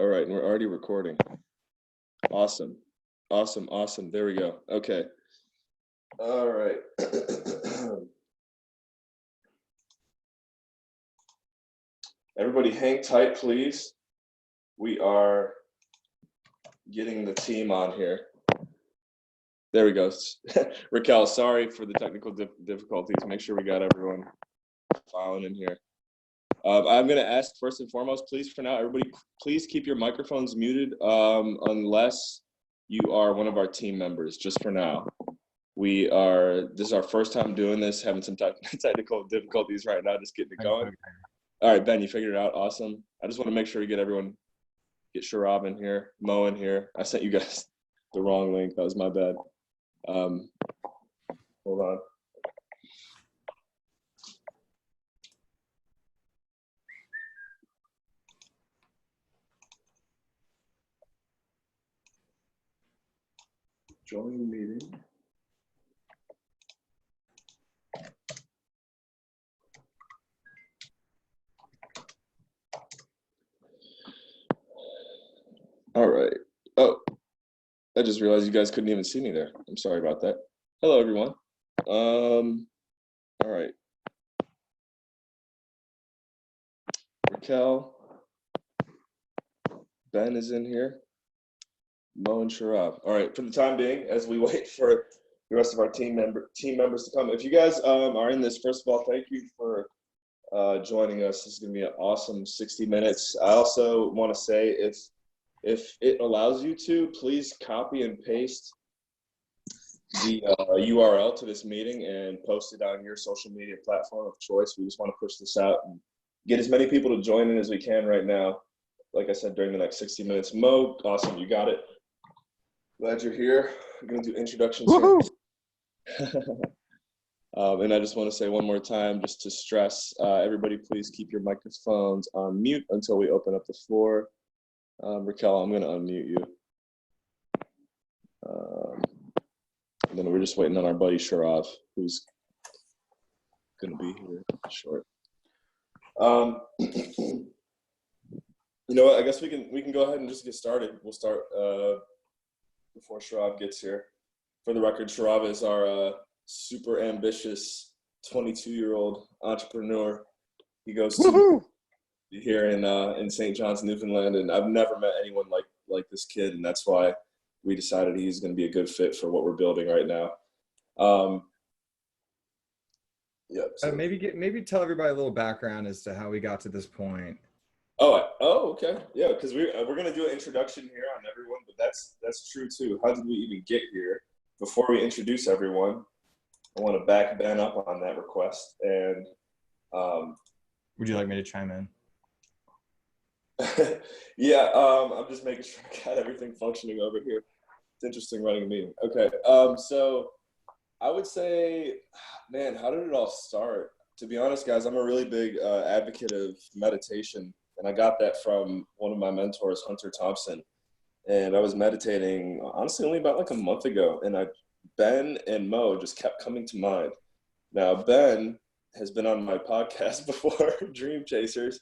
All right, and we're already recording. Awesome. There we go. Okay. All right. Everybody hang tight, please. We are getting the team on here. There we go. Raquel, sorry for the technical difficulties. Make sure we got everyone filing in here. I'm going to ask first and foremost, please, for now, everybody, please keep your microphones muted unless you are one of our team members, just for now. This is our first time doing this, having some technical difficulties right now, just getting it going. All right, Ben, you figured it out. Awesome. I just want to make sure we get Shourov in here, Mo in here. I sent you guys the wrong link. That was my bad. Hold on. Join meeting. All right. Oh, I just realized you guys couldn't even see me there. I'm sorry about that. Hello, everyone. All right. Raquel, Ben is in here. Mo and Shourov. All right, for the time being, as we wait for the rest of our team members to come. If you guys are in this, first of all, thank you for joining us. This is going to be an awesome 60 minutes. I also want to say, if it allows you to, please copy and paste the URL to this meeting and post it on your social media platform of choice. We just want to push this out and get as many people to join in as we can right now. Like I said, during the next 60 minutes. Mo, awesome, you got it. Glad you're here. I'm going to do introductions here. And I just want to say one more time, just to stress, everybody, please keep your microphones on mute until we open up the floor. Raquel, I'm going to unmute you. And then we're just waiting on our buddy Shourov, who's going to be here short. You know what? I guess we can go ahead and just get started. We'll start before Shourov gets here. For the record, Shourov is our super ambitious 22-year-old entrepreneur. He goes to here in St. John's, Newfoundland, and I've never met anyone like this kid, and that's why we decided he's going to be a good fit for what we're building right now. Yeah. So. Maybe tell everybody a little background as to how we got to this point. Oh, okay. Yeah, because we're going to do an introduction here on everyone, but that's true too. How did we even get here? Before we introduce everyone, I want to back Ben up on that request. And would you like me to chime in? Yeah, I'm just making sure I got everything functioning over here. It's interesting running a meeting. Okay, so I would say, man, how did it all start? To be honest, guys, I'm a really big advocate of meditation. And I got that from one of my mentors, Hunter Thompson. And I was meditating, honestly, only about like a month ago. And Ben and Mo just kept coming to mind. Now, Ben has been on my podcast before, Dream Chasers.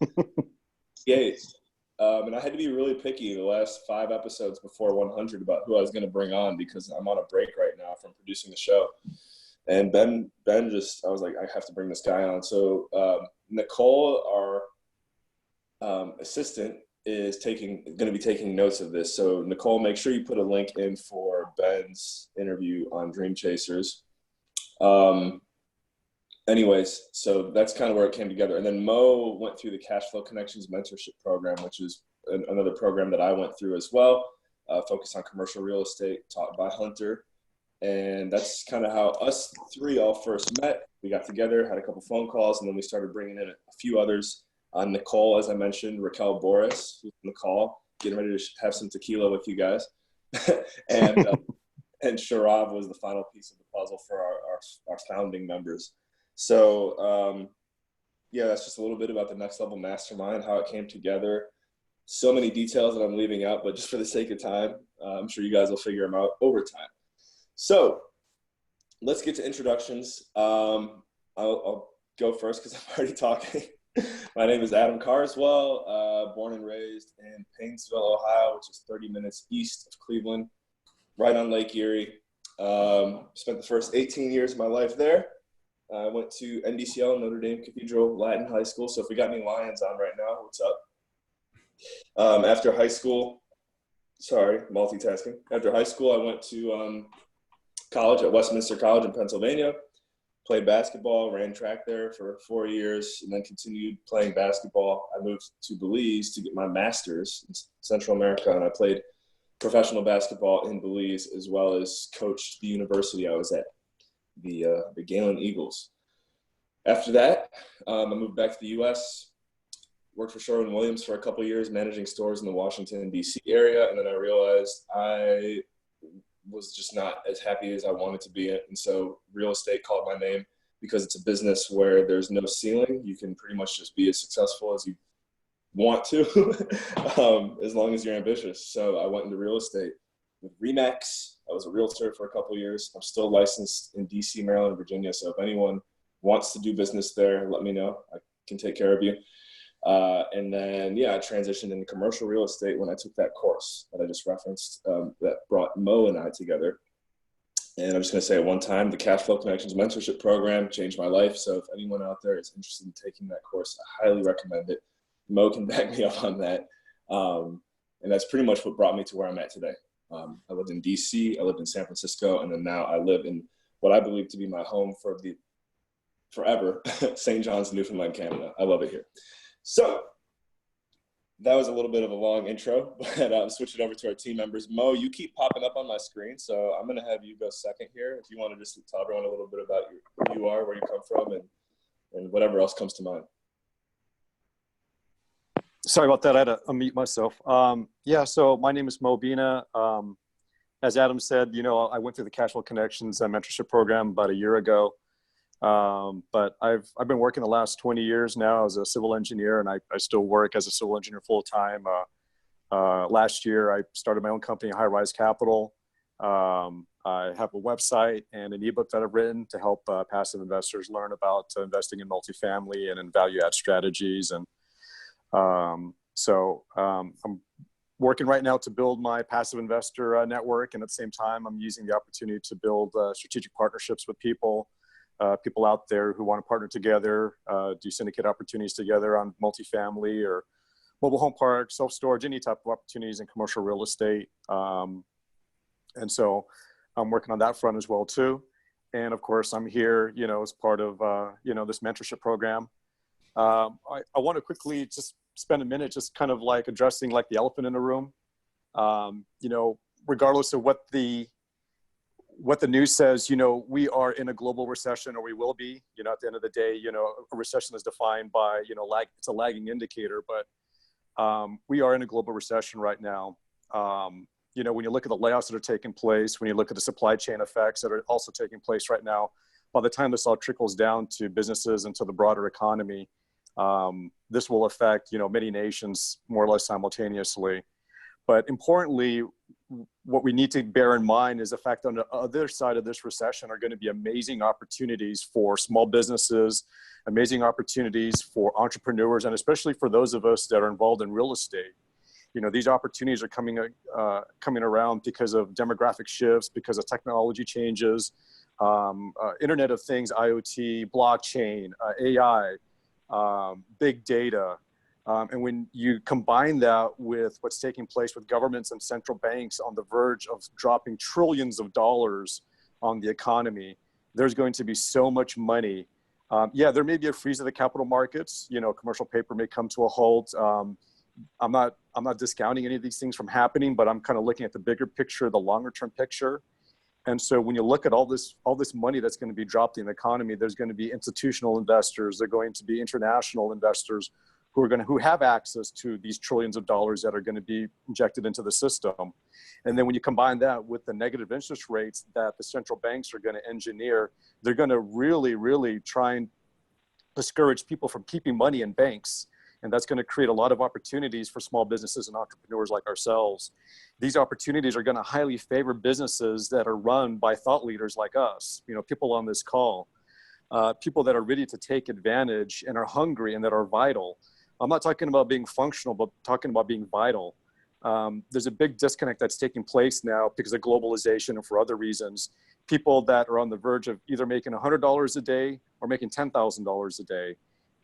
And I had to be really picky the last 5 episodes before 100 about who I was going to bring on because I'm on a break right now from producing the show. And Ben I was like, I have to bring this guy on. So Nicole, our assistant, is going to be taking notes of this. So Nicole, make sure you put a link in for Ben's interview on Dream Chasers. Anyways, so that's kind of where it came together. And then Mo went through the Cash Flow Connections mentorship program, which is another program that I went through as well, focused on commercial real estate, taught by Hunter. And that's kind of how us three all first met. We got together, had a couple phone calls, and then we started bringing in a few others. Nicole, as I mentioned, Raquel, Borras, who's on the call, getting ready to have some tequila with you guys. And Shourov was the final piece of the puzzle for our founding members. So, yeah, that's just a little bit about the Next Level Mastermind, how it came together. So many details that I'm leaving out, but just for the sake of time, I'm sure you guys will figure them out over time. So let's get to introductions. I'll go first because I'm already talking. My name is Adam Carswell, born and raised in Painesville, Ohio, which is 30 minutes east of Cleveland, right on Lake Erie. Spent the first 18 years of my life there. I went to NDCL, Notre Dame Cathedral Latin High School. So if we got any Lions on right now, what's up? After high school, multitasking. After high school, I went to college at Westminster College in Pennsylvania. Played basketball, ran track there for 4 years, and then continued playing basketball. I moved to Belize to get my master's in Central America, and I played professional basketball in Belize as well as coached the university I was at, the Galen Eagles. After that, I moved back to the U.S., worked for Sherwin-Williams for a couple of years, managing stores in the Washington, D.C. area, and then I realized I was just not as happy as I wanted to be in. And so real estate called my name because it's a business where there's no ceiling. You can pretty much just be as successful as you want to, as long as you're ambitious. So I went into real estate with RE/MAX. I was a realtor for a couple of years. I'm still licensed in DC, Maryland, Virginia. So if anyone wants to do business there, let me know. I can take care of you. And then, I transitioned into commercial real estate when I took that course that I just referenced that brought Mo and I together. And I'm just going to say at one time, the Cash Flow Connections mentorship program changed my life. So if anyone out there is interested in taking that course, I highly recommend it. Mo can back me up on that. And that's pretty much what brought me to where I'm at today. I lived in DC, I lived in San Francisco, and then now I live in what I believe to be my home for the forever, St. John's, Newfoundland, Canada. I love it here. So that was a little bit of a long intro, but I'll switch it over to our team members. Mo, you keep popping up on my screen, so I'm going to have you go second here. If you want to just tell everyone a little bit about who you are, where you come from, and whatever else comes to mind. Sorry about that. I had to unmute myself. So my name is Mo Bina. As Adam said, I went through the Cash Flow Connections mentorship program about a year ago. But I've been working the last 20 years now as a civil engineer, and I still work as a civil engineer full time. Last year, I started my own company, High Rise Capital. I have a website and an ebook that I've written to help passive investors learn about investing in multifamily and in value add strategies. And I'm working right now to build my passive investor network. And at the same time, I'm using the opportunity to build strategic partnerships with people out there who want to partner together, do syndicate opportunities together on multifamily or mobile home parks, self-storage, any type of opportunities in commercial real estate. And so I'm working on that front as well too. And of course I'm here, as part of, this mentorship program. I want to quickly just spend a minute just kind of like addressing like the elephant in the room. Regardless of what the news says, we are in a global recession, or we will be. At the end of the day, a recession is defined by, it's a lagging indicator, but we are in a global recession right now. When you look at the layoffs that are taking place, when you look at the supply chain effects that are also taking place right now, by the time this all trickles down to businesses and to the broader economy, this will affect, many nations more or less simultaneously. But importantly, what we need to bear in mind is the fact that on the other side of this recession are going to be amazing opportunities for small businesses, amazing opportunities for entrepreneurs, and especially for those of us that are involved in real estate. These opportunities are coming around because of demographic shifts, because of technology changes, Internet of Things, IoT, blockchain, AI, big data. And when you combine that with what's taking place with governments and central banks on the verge of dropping trillions of dollars on the economy, there's going to be so much money. There may be a freeze of the capital markets. Commercial paper may come to a halt. I'm not discounting any of these things from happening, but I'm kind of looking at the bigger picture, the longer term picture. And so when you look at all this money that's going to be dropped in the economy, there's going to be institutional investors, there are going to be international investors who have access to these trillions of dollars that are going to be injected into the system. And then when you combine that with the negative interest rates that the central banks are going to engineer, they're going to really, really try and discourage people from keeping money in banks. And that's going to create a lot of opportunities for small businesses and entrepreneurs like ourselves. These opportunities are going to highly favor businesses that are run by thought leaders like us, people on this call. people that are ready to take advantage and are hungry and that are vital. I'm not talking about being functional, but talking about being vital. There's a big disconnect that's taking place now because of globalization and for other reasons. People that are on the verge of either making $100 a day or making $10,000 a day.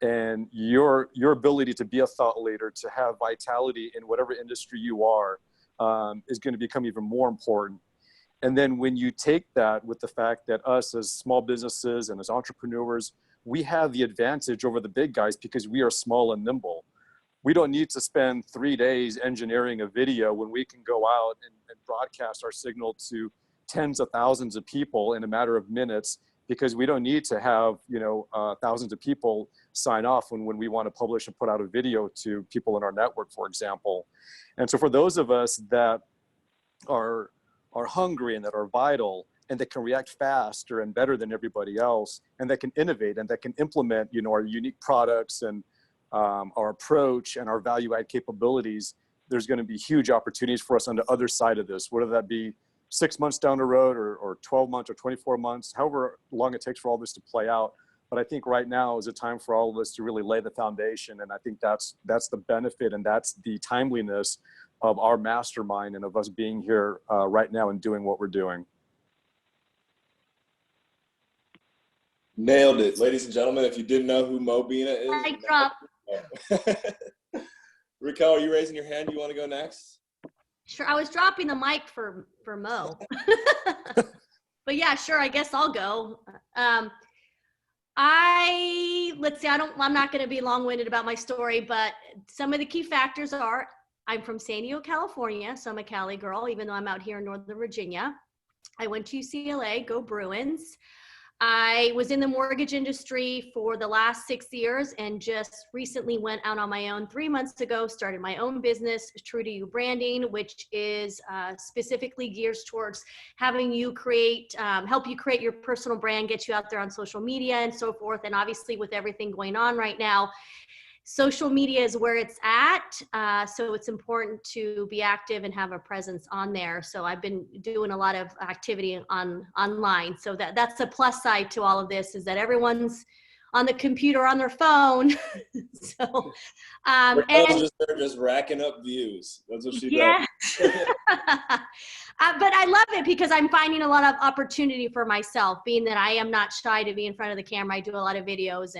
And your ability to be a thought leader, to have vitality in whatever industry you are, is going to become even more important. And then when you take that with the fact that us as small businesses and as entrepreneurs, we have the advantage over the big guys because we are small and nimble. We don't need to spend 3 days engineering a video when we can go out and broadcast our signal to tens of thousands of people in a matter of minutes, because we don't need to have, thousands of people sign off when we want to publish and put out a video to people in our network, for example. And so for those of us that are hungry and that are vital and that can react faster and better than everybody else, and that can innovate and that can implement, our unique products and our approach and our value add capabilities, there's going to be huge opportunities for us on the other side of this, whether that be 6 months down the road or 12 months or 24 months, however long it takes for all this to play out. But I think right now is a time for all of us to really lay the foundation. And I think that's the benefit and that's the timeliness of our mastermind and of us being here right now and doing what we're doing. Nailed it. Ladies and gentlemen, if you didn't know who Bina is. Mic drop. Raquel, are you raising your hand? You want to go next? Sure, I was dropping the mic for Mo. But yeah, sure, I guess I'll go. Let's see, I'm not going to be long-winded about my story, but some of the key factors are I'm from San Diego, California, so I'm a Cali girl, even though I'm out here in Northern Virginia. I went to UCLA, go Bruins. I was in the mortgage industry for the last 6 years and just recently went out on my own 3 months ago, started my own business, True to You Branding, which is specifically geared towards having you help you create your personal brand, get you out there on social media and so forth. And obviously with everything going on right now, social media is where it's at. So it's important to be active and have a presence on there. So I've been doing a lot of activity online. So that's a plus side to all of this, is that everyone's on the computer, on their phone. So, and just racking up views. That's what she yeah. does. But I love it because I'm finding a lot of opportunity for myself, being that I am not shy to be in front of the camera. I do a lot of videos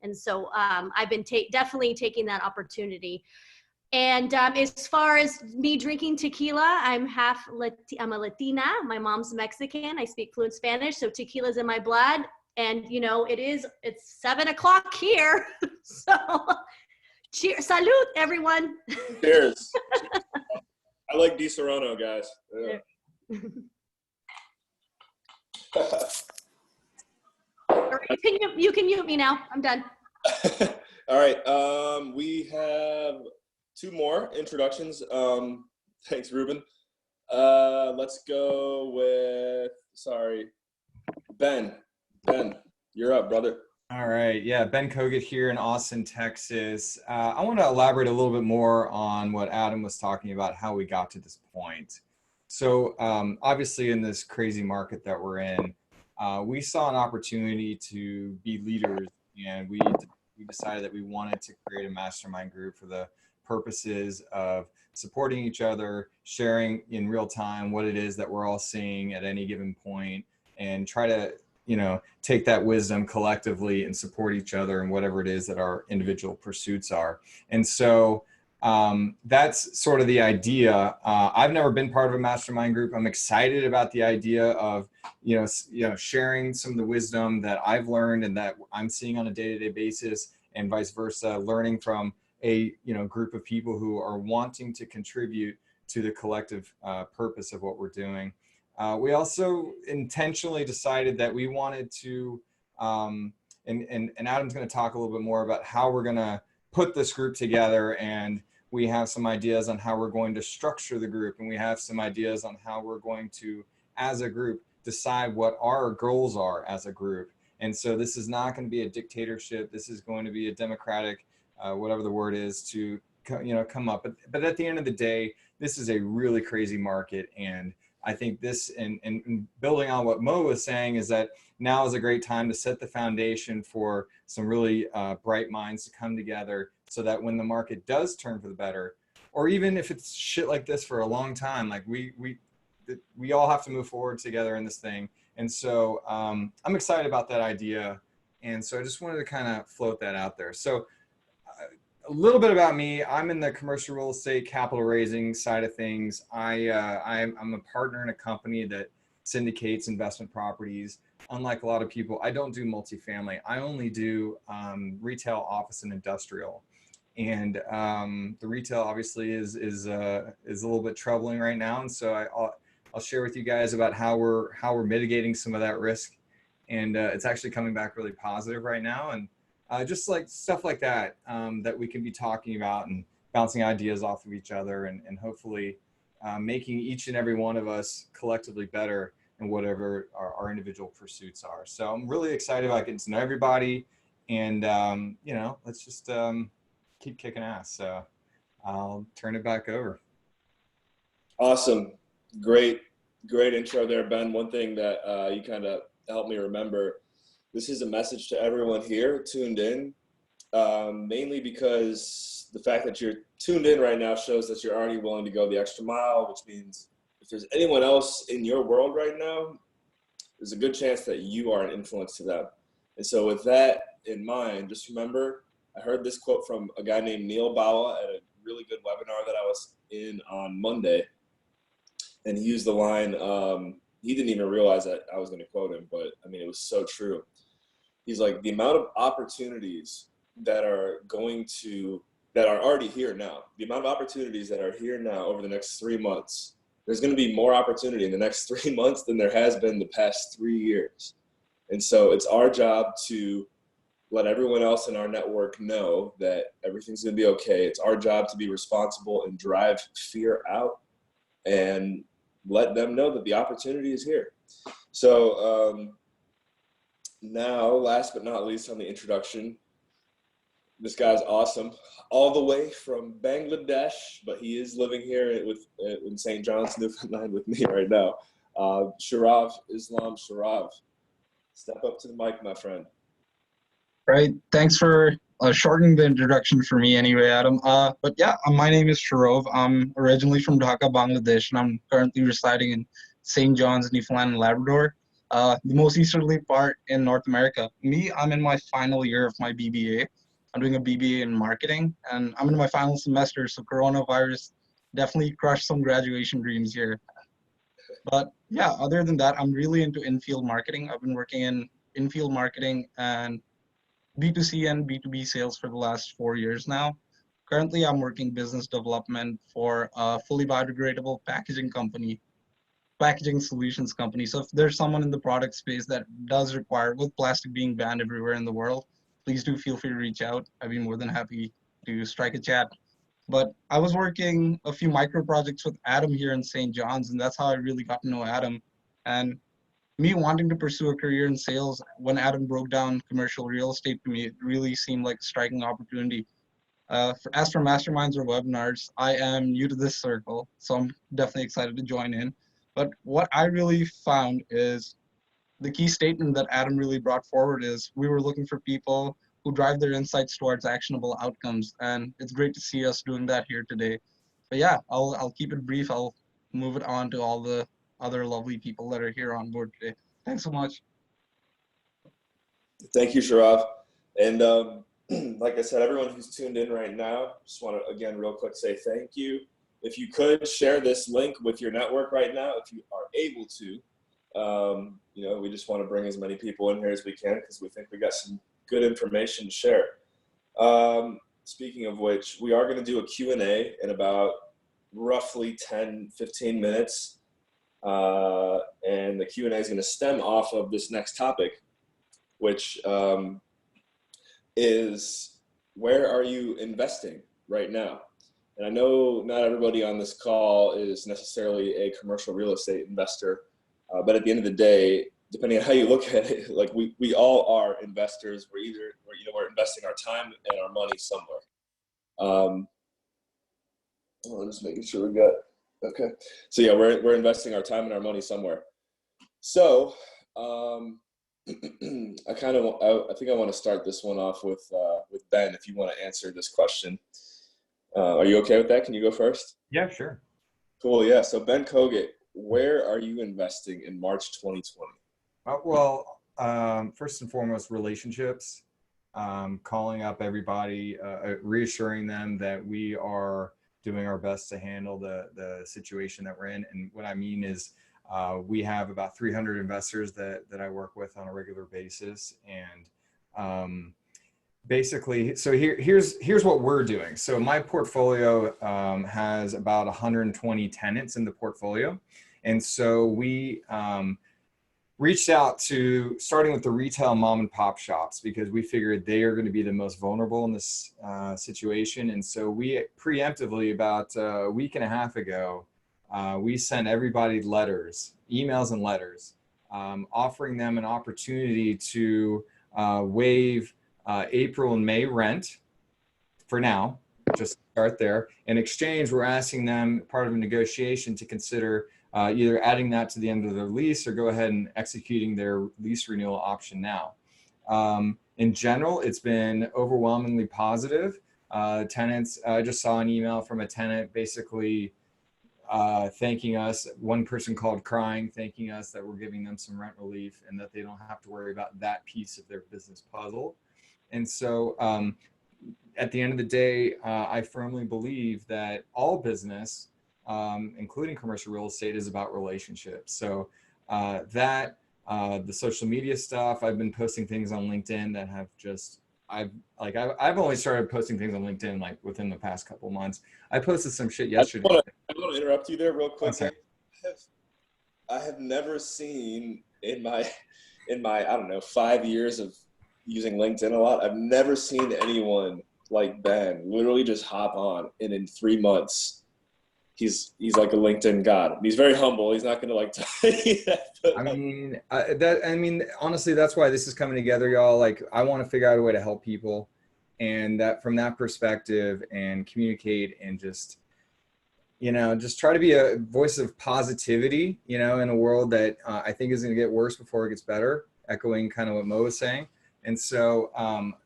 and so I've been definitely taking that opportunity. And as far as me drinking tequila, I'm a Latina. My mom's Mexican. I speak fluent Spanish, so tequila's in my blood. And it's 7 o'clock here. So cheers, salud, everyone. Cheers. I like Di Serrano, guys. Yeah. You can mute me now. I'm done. All right. We have 2 more introductions. Thanks, Ruben. Let's go with, Ben. Ben, you're up, brother. All right. Yeah, Ben Kogut here in Austin, Texas. I want to elaborate a little bit more on what Adam was talking about, how we got to this point. So obviously in this crazy market that we're in, we saw an opportunity to be leaders, and we decided that we wanted to create a mastermind group for the purposes of supporting each other, sharing in real time what it is that we're all seeing at any given point, and try to take that wisdom collectively and support each other in whatever it is that our individual pursuits are. And so that's sort of the idea. I've never been part of a mastermind group. I'm excited about the idea of, sharing some of the wisdom that I've learned and that I'm seeing on a day-to-day basis, and vice versa, learning from a, group of people who are wanting to contribute to the collective purpose of what we're doing. We also intentionally decided that we wanted to, and Adam's going to talk a little bit more about how we're going to put this group together, and we have some ideas on how we're going to structure the group, and we have some ideas on how we're going to, as a group, decide what our goals are as a group. And so this is not going to be a dictatorship. This is going to be a democratic, whatever the word is, to come up. But at the end of the day, this is a really crazy market, and I think this, and building on what Mo was saying, is that now is a great time to set the foundation for some really bright minds to come together, so that when the market does turn for the better, or even if it's shit like this for a long time, like we all have to move forward together in this thing. And so I'm excited about that idea. And so I just wanted to kind of float that out there. So a little bit about me. I'm in the commercial real estate capital raising side of things. I'm a partner in a company that syndicates investment properties. Unlike a lot of people, I don't do multifamily. I only do retail, office, and industrial. And the retail obviously is a little bit troubling right now. And so I'll share with you guys about how we're mitigating some of that risk. And it's actually coming back really positive right now. And just like stuff like that, that we can be talking about and bouncing ideas off of each other, and hopefully making each and every one of us collectively better in whatever our individual pursuits are. So I'm really excited about getting to know everybody, and let's just keep kicking ass. So I'll turn it back over. Awesome. Great intro there, Ben. One thing that you kind of helped me remember, this is a message to everyone here tuned in, mainly because the fact that you're tuned in right now shows that you're already willing to go the extra mile, which means if there's anyone else in your world right now, there's a good chance that you are an influence to them. And so with that in mind, just remember, I heard this quote from a guy named Neil Bawa at a really good webinar that I was in on Monday. And he used the line, he didn't even realize that I was going to quote him, but I mean, it was so true. He's like, the amount of opportunities that are already here now, the amount of opportunities that are here now over the next 3 months, there's going to be more opportunity in the next 3 months than there has been the past 3 years. And so it's our job to let everyone else in our network know that everything's going to be okay. It's our job to be responsible and drive fear out and let them know that the opportunity is here. So now, last but not least on the introduction, this guy's awesome, all the way from Bangladesh, but he is living here in St. John's, Newfoundland with me right now. Shourov, Shourov. Step up to the mic, my friend. Right. Thanks for shortening the introduction for me anyway, Adam. But yeah, my name is Shourov. I'm originally from Dhaka, Bangladesh, and I'm currently residing in St. John's, Newfoundland and Labrador, the most easterly part in North America. I'm in my final year of my BBA. I'm doing a BBA in marketing, and I'm in my final semester, so coronavirus definitely crushed some graduation dreams here. But yeah, other than that, I'm really into in-field marketing. I've been working in in-field marketing and B2C and B2B sales for the last 4 years now. Currently, I'm working business development for a fully biodegradable packaging solutions company. So if there's someone in the product space that does require, with plastic being banned everywhere in the world, please do feel free to reach out. I'd be more than happy to strike a chat. But I was working a few micro projects with Adam here in St. John's, and that's how I really got to know Adam. And me wanting to pursue a career in sales, when Adam broke down commercial real estate to me, it really seemed like a striking opportunity. As for masterminds or webinars, I am new to this circle, so I'm definitely excited to join in. But what I really found is the key statement that Adam really brought forward is we were looking for people who drive their insights towards actionable outcomes, and it's great to see us doing that here today. But yeah, I'll keep it brief. I'll move it on to all the other lovely people that are here on board today. Thanks so much. Thank you, Shourov. And like I said, everyone who's tuned in right now, just want to, again, real quick say thank you. If you could share this link with your network right now, if you are able to, we just want to bring as many people in here as we can because we think we got some good information to share. Speaking of which, we are going to do a Q&A in about roughly 10-15 minutes. And the Q&A is going to stem off of this next topic, which is, where are you investing right now? And I know not everybody on this call is necessarily a commercial real estate investor, but at the end of the day, depending on how you look at it, like we all are investors. We're investing our time and our money somewhere. I'm just making sure we got Okay. So yeah, we're investing our time and our money somewhere. So I think I want to start this one off with Ben, if you want to answer this question. Are you okay with that? Can you go first? Yeah, sure. Cool. Yeah. So Ben Kogut, where are you investing in March 2020? First and foremost, relationships. Calling up everybody, reassuring them that we are doing our best to handle the situation that we're in. And what I mean is, we have about 300 investors that I work with on a regular basis, and basically, so here's what we're doing. So my portfolio has about 120 tenants in the portfolio, and so we reached out to, starting with the retail mom and pop shops, because we figured they are going to be the most vulnerable in this situation. And so we preemptively, about a week and a half ago, we sent everybody letters, emails and letters, offering them an opportunity to waive April and May rent for now, just start there. In exchange, we're asking them, part of a negotiation, to consider either adding that to the end of their lease or go ahead and executing their lease renewal option now. In general, it's been overwhelmingly positive. Tenants, I just saw an email from a tenant basically thanking us. One person called crying, thanking us that we're giving them some rent relief and that they don't have to worry about that piece of their business puzzle. And so at the end of the day, I firmly believe that all business, including commercial real estate, is about relationships. So the social media stuff, I've been posting things on LinkedIn that have just, I've only started posting things on LinkedIn like within the past couple months. I posted some shit yesterday. I want to interrupt you there real quick. Okay. I have never seen in my I don't know, 5 years of using LinkedIn a lot, I've never seen anyone like Ben literally just hop on, and in 3 months he's like a LinkedIn god. He's very humble. He's not going to like tell you that. But I mean, honestly, that's why this is coming together, y'all. Like, I want to figure out a way to help people, and that from that perspective, and communicate, and just, just try to be a voice of positivity, in a world that I think is going to get worse before it gets better, echoing kind of what Mo was saying. And so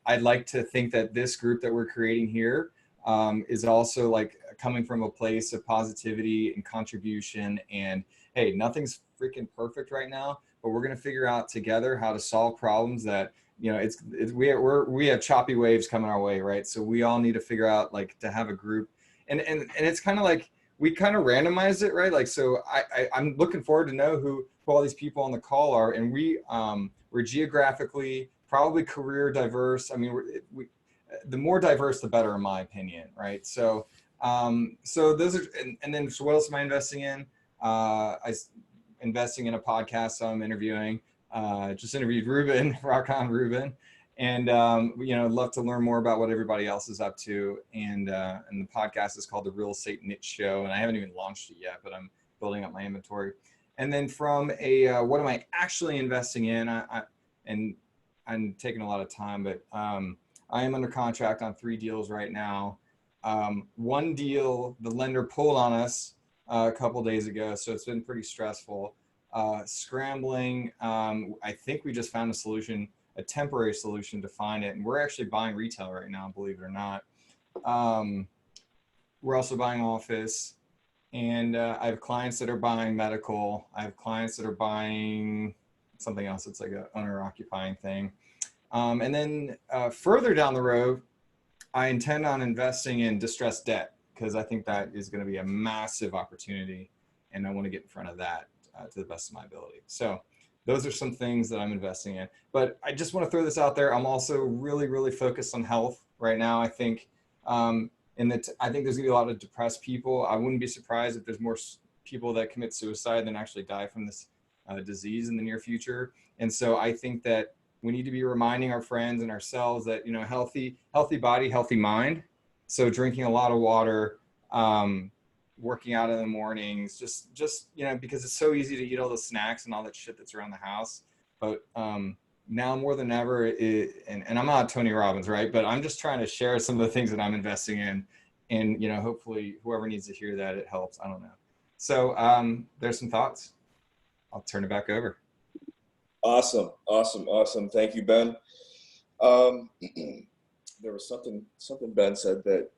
I'd like to think that this group that we're creating here is also like coming from a place of positivity and contribution. And hey, nothing's freaking perfect right now, but we're going to figure out together how to solve problems that, we have choppy waves coming our way, right? So we all need to figure out, like, to have a group, and it's kind of like we kind of randomized it, right? Like, so I'm looking forward to know who all these people on the call are, and we're geographically, probably career diverse. I mean, the more diverse, the better, in my opinion, right? So, so those are, and then so what else am I investing in? Investing in a podcast. So I'm interviewing. Just interviewed Ruben, and love to learn more about what everybody else is up to. And the podcast is called The Real Estate Niche Show, and I haven't even launched it yet, but I'm building up my inventory. And then from what am I actually investing in? And I'm taking a lot of time, but I am under contract on 3 deals right now. One deal, the lender pulled on us a couple days ago, so it's been pretty stressful. Scrambling. I think we just found a solution, a temporary solution to find it, and we're actually buying retail right now, believe it or not. We're also buying office, and I have clients that are buying medical. I have clients that are buying something else. It's like an owner-occupying thing. And then further down the road, I intend on investing in distressed debt, because I think that is going to be a massive opportunity, and I want to get in front of that to the best of my ability. So those are some things that I'm investing in. But I just want to throw this out there. I'm also really, really focused on health right now. I think I think there's going to be a lot of depressed people. I wouldn't be surprised if there's more people that commit suicide than actually die from this disease in the near future. And so I think that we need to be reminding our friends and ourselves that, healthy body, healthy mind. So drinking a lot of water, working out in the mornings, just because it's so easy to eat all the snacks and all that shit that's around the house. But now more than ever, and I'm not Tony Robbins, right? But I'm just trying to share some of the things that I'm investing in, and hopefully whoever needs to hear that, it helps. I don't know. So there's some thoughts. I'll turn it back over. Awesome. Thank you, Ben. There was something Ben said that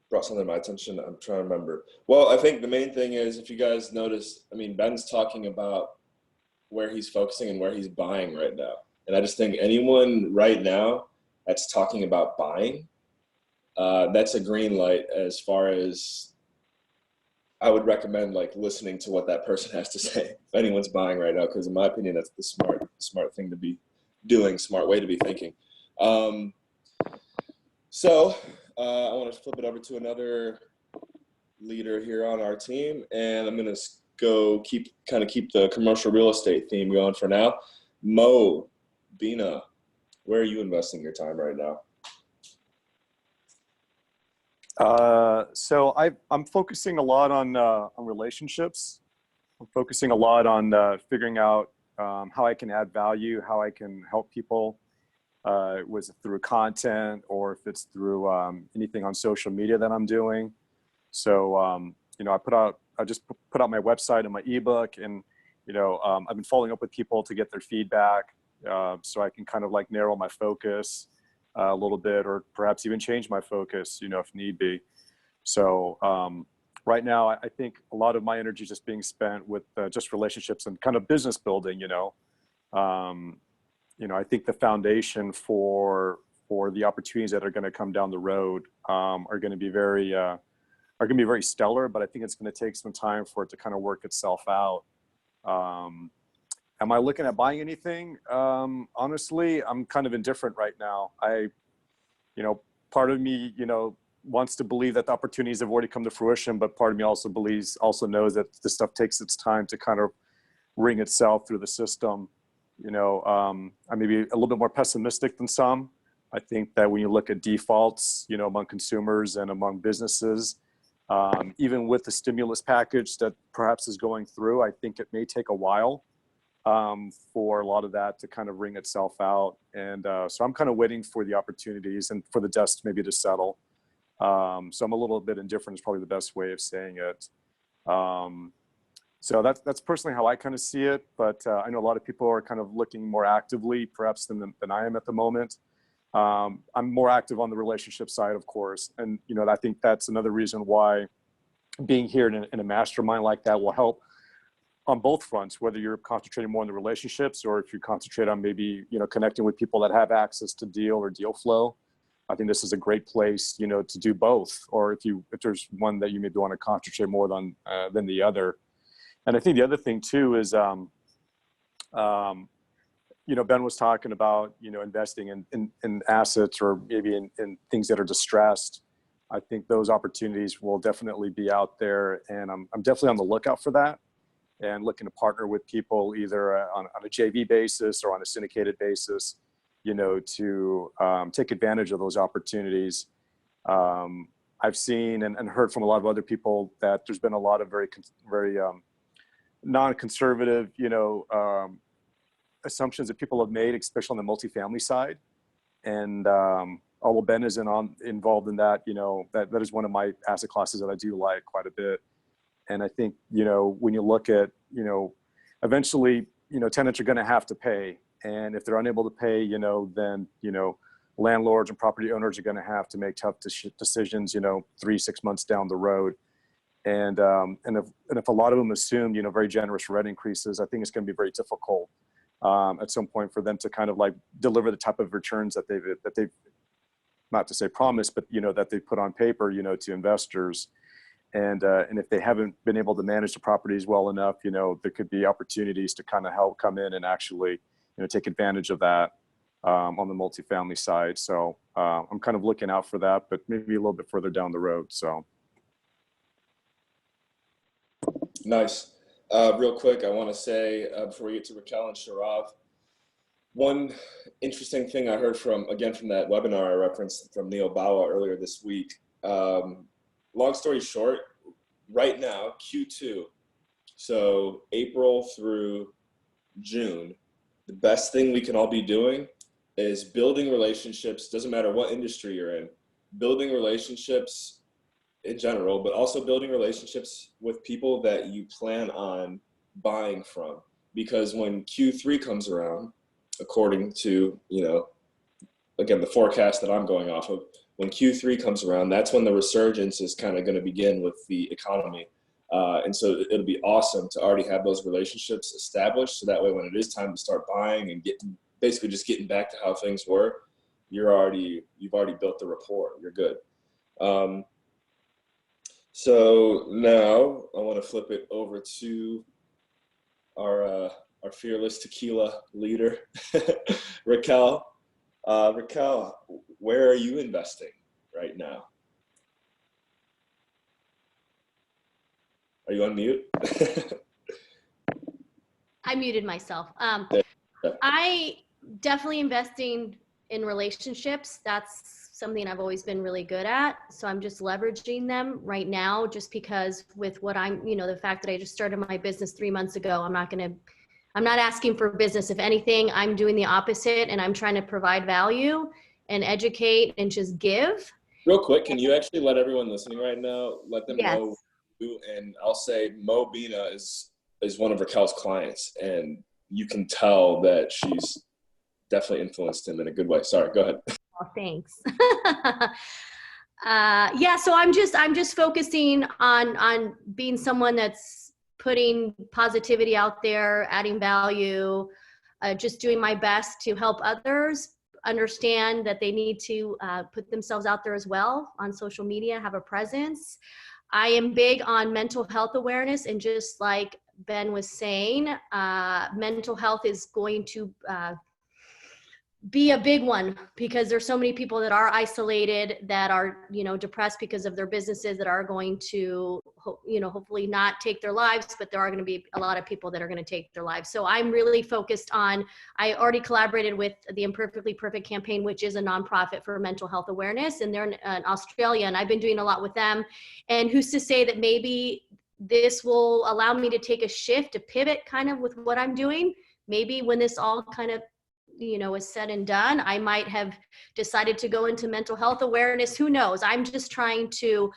brought something to my attention. I'm trying to remember. Well, I think the main thing is, if you guys notice, I mean, Ben's talking about where he's focusing and where he's buying right now. And I just think anyone right now that's talking about buying, that's a green light as far as I would recommend like listening to what that person has to say if anyone's buying right now, because in my opinion, that's the smart thing to be doing, smart way to be thinking. So I want to flip it over to another leader here on our team, and I'm going to go keep the commercial real estate theme going for now. Bina, where are you investing your time right now? So I'm focusing a lot on relationships. I'm focusing a lot on figuring out how I can add value, how I can help people, was it through content or if it's through anything on social media that I'm doing. So, you know, I just put out my website and my ebook, and, you know, I've been following up with people to get their feedback, so I can kind of like narrow my focus a little bit, or perhaps even change my focus, you know, if need be. So right now, I think a lot of my energy is just being spent with just relationships and kind of business building, you know. You know, I think the foundation for the opportunities that are going to come down the road are going to be very stellar, but I think it's going to take some time for it to kind of work itself out. Am I looking at buying anything? Honestly, I'm kind of indifferent right now. You know, part of me, you know, wants to believe that the opportunities have already come to fruition, but part of me also knows that this stuff takes its time to kind of ring itself through the system. You know, I may be a little bit more pessimistic than some. I think that when you look at defaults, you know, among consumers and among businesses, even with the stimulus package that perhaps is going through, I think it may take a while for a lot of that to kind of ring itself out. And so I'm kind of waiting for the opportunities and for the dust maybe to settle. So I'm a little bit indifferent is probably the best way of saying it. So that's personally how I kind of see it. But I know a lot of people are kind of looking more actively, perhaps than I am at the moment. I'm more active on the relationship side, of course. And, you know, I think that's another reason why being here in a mastermind like that will help on both fronts, whether you're concentrating more on the relationships or if you concentrate on maybe, you know, connecting with people that have access to deal or deal flow. I think this is a great place, you know, to do both. Or if there's one that you maybe want to concentrate more on than the other. And I think the other thing too is, you know, Ben was talking about, you know, investing in assets or maybe in things that are distressed. I think those opportunities will definitely be out there, and I'm definitely on the lookout for that, and looking to partner with people either on a JV basis or on a syndicated basis, you know, to take advantage of those opportunities. I've seen and heard from a lot of other people that there's been a lot of very non-conservative, you know, assumptions that people have made, especially on the multifamily side. And although Ben isn't involved in that, you know, that is one of my asset classes that I do like quite a bit. And I think, you know, when you look at, you know, eventually, you know, tenants are going to have to pay. And if they're unable to pay, you know, then, you know, landlords and property owners are going to have to make tough decisions, you know, 3-6 months down the road. And if a lot of them assume, you know, very generous rent increases, I think it's going to be very difficult at some point for them to kind of like deliver the type of returns that they've not to say promised, but, you know, that they put on paper, you know, to investors. And if they haven't been able to manage the properties well enough, you know, there could be opportunities to kind of help come in and actually, you know, take advantage of that on the multifamily side. So I'm kind of looking out for that, but maybe a little bit further down the road. So. Nice. Real quick, I want to say before we get to Raquel and Shourov, one interesting thing I heard from that webinar I referenced from Neil Bawa earlier this week. Long story short, right now, Q2, so April through June, the best thing we can all be doing is building relationships. Doesn't matter what industry you're in, building relationships in general, but also building relationships with people that you plan on buying from. Because when Q3 comes around, according to, again, the forecast that I'm going off of, when Q3 comes around, that's when the resurgence is kind of going to begin with the economy. And so it'll be awesome to already have those relationships established. So that way, when it is time to start buying and basically just getting back to how things were, you've already built the rapport. You're good. So now I want to flip it over to our fearless tequila leader, Raquel. Raquel, where are you investing right now? Are you on mute? I muted myself. I definitely investing in relationships. That's something I've always been really good at. So I'm just leveraging them right now, just because with what I'm, the fact that I just started my business 3 months ago, I'm not asking for business. If anything, I'm doing the opposite, and I'm trying to provide value and educate and just give. Real quick, can you actually let everyone listening right now, let them Yes. know who, and I'll say Bina is one of Raquel's clients, and you can tell that she's definitely influenced him in a good way. Sorry, go ahead. Oh, thanks. Yeah, so I'm just focusing on being someone that's putting positivity out there, adding value, just doing my best to help others understand that they need to put themselves out there as well on social media, have a presence. I am big on mental health awareness, and just like Ben was saying, mental health is going to be a big one, because there's so many people that are isolated, that are, depressed because of their businesses, that are going to, hopefully not take their lives, but there are going to be a lot of people that are going to take their lives. So I'm really focused on, I already collaborated with the Imperfectly Perfect campaign, which is a nonprofit for mental health awareness, and they're in Australia, and I've been doing a lot with them. And who's to say that maybe this will allow me to take a shift, to pivot kind of with what I'm doing. Maybe when this all kind of is said and done, I might have decided to go into mental health awareness. Who knows? I'm just trying to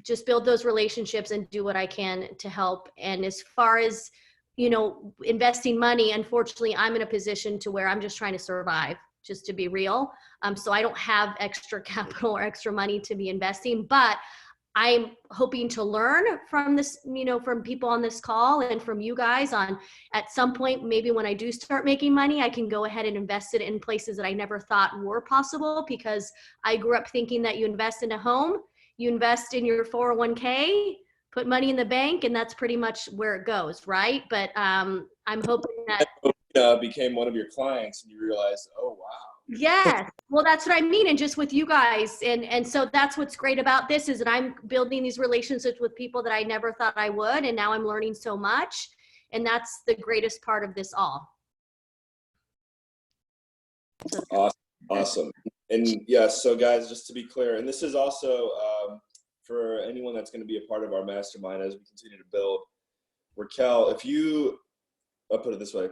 just build those relationships and do what I can to help. And as far as, investing money, unfortunately, I'm in a position to where I'm just trying to survive, just to be real. So I don't have extra capital or extra money to be investing, but I'm hoping to learn from this, from people on this call and from you guys on, at some point, maybe when I do start making money, I can go ahead and invest it in places that I never thought were possible, because I grew up thinking that you invest in a home, you invest in your 401k, put money in the bank, and that's pretty much where it goes, right? But I'm hoping that became one of your clients and you realized, oh, wow. Yes. Well, that's what I mean. And just with you guys. And so that's what's great about this, is that I'm building these relationships with people that I never thought I would. And now I'm learning so much. And that's the greatest part of this all. Awesome. And yes, so guys, just to be clear, and this is also for anyone that's going to be a part of our mastermind as we continue to build. Raquel, I'll put it this way,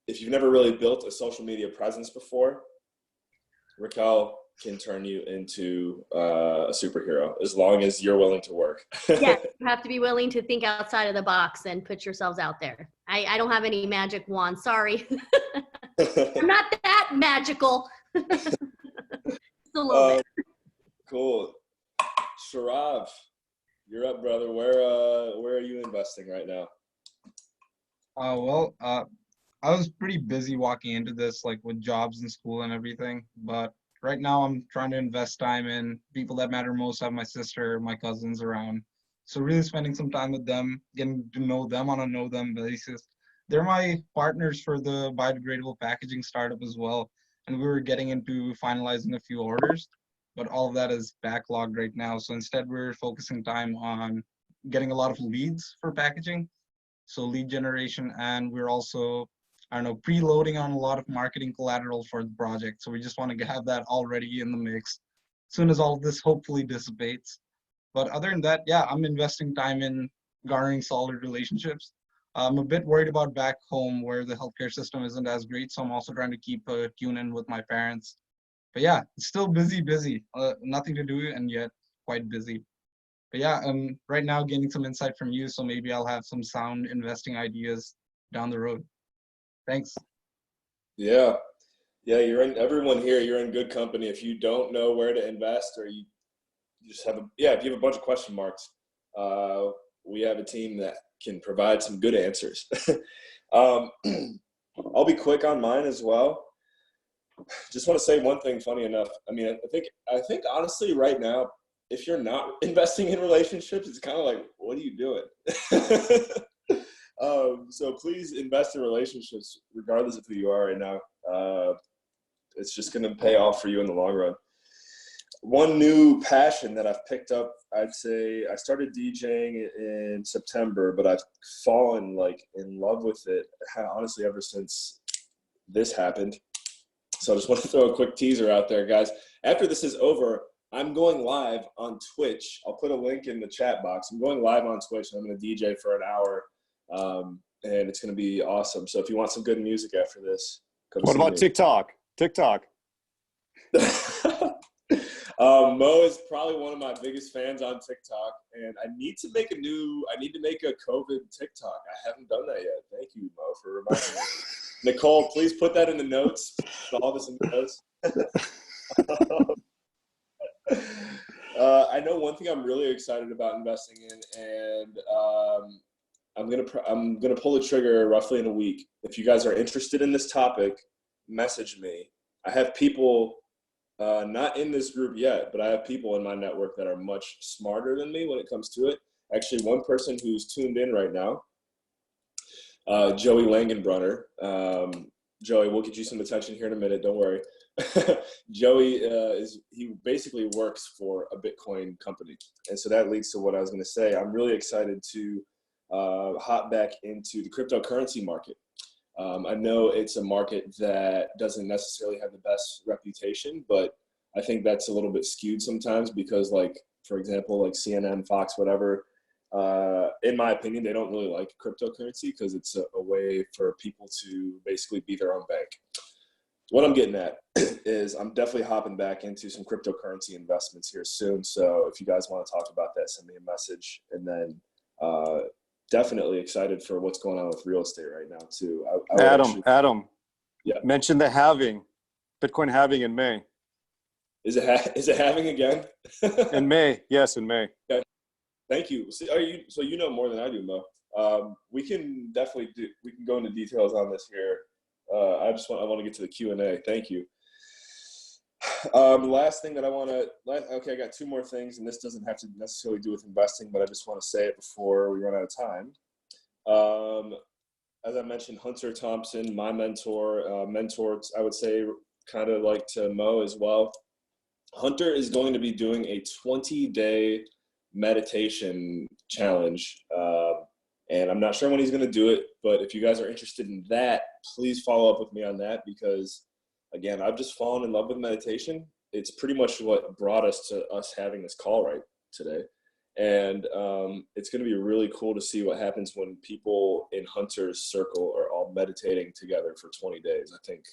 if you've never really built a social media presence before, Raquel can turn you into a superhero, as long as you're willing to work. Yes, you have to be willing to think outside of the box and put yourselves out there. I don't have any magic wand. Sorry. I'm not that magical. Just a little bit. Cool. Shourov, you're up, brother. Where are you investing right now? I was pretty busy walking into this, like with jobs and school and everything. But right now I'm trying to invest time in people that matter most. I have my sister, my cousins around. So really spending some time with them, getting to know them on a know them basis. They're my partners for the biodegradable packaging startup as well. And we were getting into finalizing a few orders, but all of that is backlogged right now. So instead we're focusing time on getting a lot of leads for packaging. So lead generation, and we're also, preloading on a lot of marketing collateral for the project. So we just want to have that already in the mix as soon as all of this hopefully dissipates. But other than that, yeah, I'm investing time in garnering solid relationships. I'm a bit worried about back home where the healthcare system isn't as great. So I'm also trying to keep a tune in with my parents. But yeah, it's still busy, nothing to do, and yet quite busy. But yeah, right now gaining some insight from you, so maybe I'll have some sound investing ideas down the road. Thanks. Yeah. Yeah, everyone here, you're in good company. If you don't know where to invest, or you just have if you have a bunch of question marks, we have a team that can provide some good answers. I'll be quick on mine as well. Just want to say one thing, funny enough. I mean, I think honestly right now, if you're not investing in relationships, it's kind of like, what are you doing? So please invest in relationships, regardless of who you are right now. It's just going to pay off for you in the long run. One new passion that I've picked up, I'd say I started DJing in September, but I've fallen like in love with it, honestly, ever since this happened. So I just want to throw a quick teaser out there, guys. After this is over, I'm going live on Twitch. I'll put a link in the chat box. I'm going live on Twitch, and I'm going to DJ for an hour, and it's going to be awesome. So if you want some good music after this, come What see about me. TikTok? Mo is probably one of my biggest fans on TikTok, and I need to make a COVID TikTok. I haven't done that yet. Thank you, Mo, for reminding me. Nicole, please put that in the notes. Put all this in the notes. I know one thing I'm really excited about investing in, and I'm gonna pull the trigger roughly in a week. If you guys are interested in this topic, message me. I have people, not in this group yet, but I have people in my network that are much smarter than me when it comes to it. Actually, one person who's tuned in right now, Joey Langenbrunner. Joey, we'll get you some attention here in a minute. Don't worry. Joey he basically works for a Bitcoin company, and so that leads to what I was going to say. I'm really excited to hop back into the cryptocurrency market. I know it's a market that doesn't necessarily have the best reputation, but I think that's a little bit skewed sometimes because, like, for example, like CNN, Fox, whatever, in my opinion, they don't really like cryptocurrency because it's a way for people to basically be their own bank. What I'm getting at is I'm definitely hopping back into some cryptocurrency investments here soon. So if you guys want to talk about that, send me a message. And then definitely excited for what's going on with real estate right now too. Adam, yeah. Mention the halving, Bitcoin halving in May. Is it halving again? In May, yes, in May. Okay. Thank you. So you know more than I do, Mo. We can go into details on this here. I want to get to the Q&A. Thank you. The last thing that I got two more things, and this doesn't have to necessarily do with investing, but I just want to say it before we run out of time. As I mentioned, Hunter Thompson, my mentor, I would say kind of like to Mo as well. Hunter is going to be doing a 20-day meditation challenge. And I'm not sure when he's going to do it, but if you guys are interested in that, please follow up with me on that because, again, I've just fallen in love with meditation. It's pretty much what brought us to us having this call right today. And it's going to be really cool to see what happens when people in Hunter's circle are all meditating together for 20 days. I think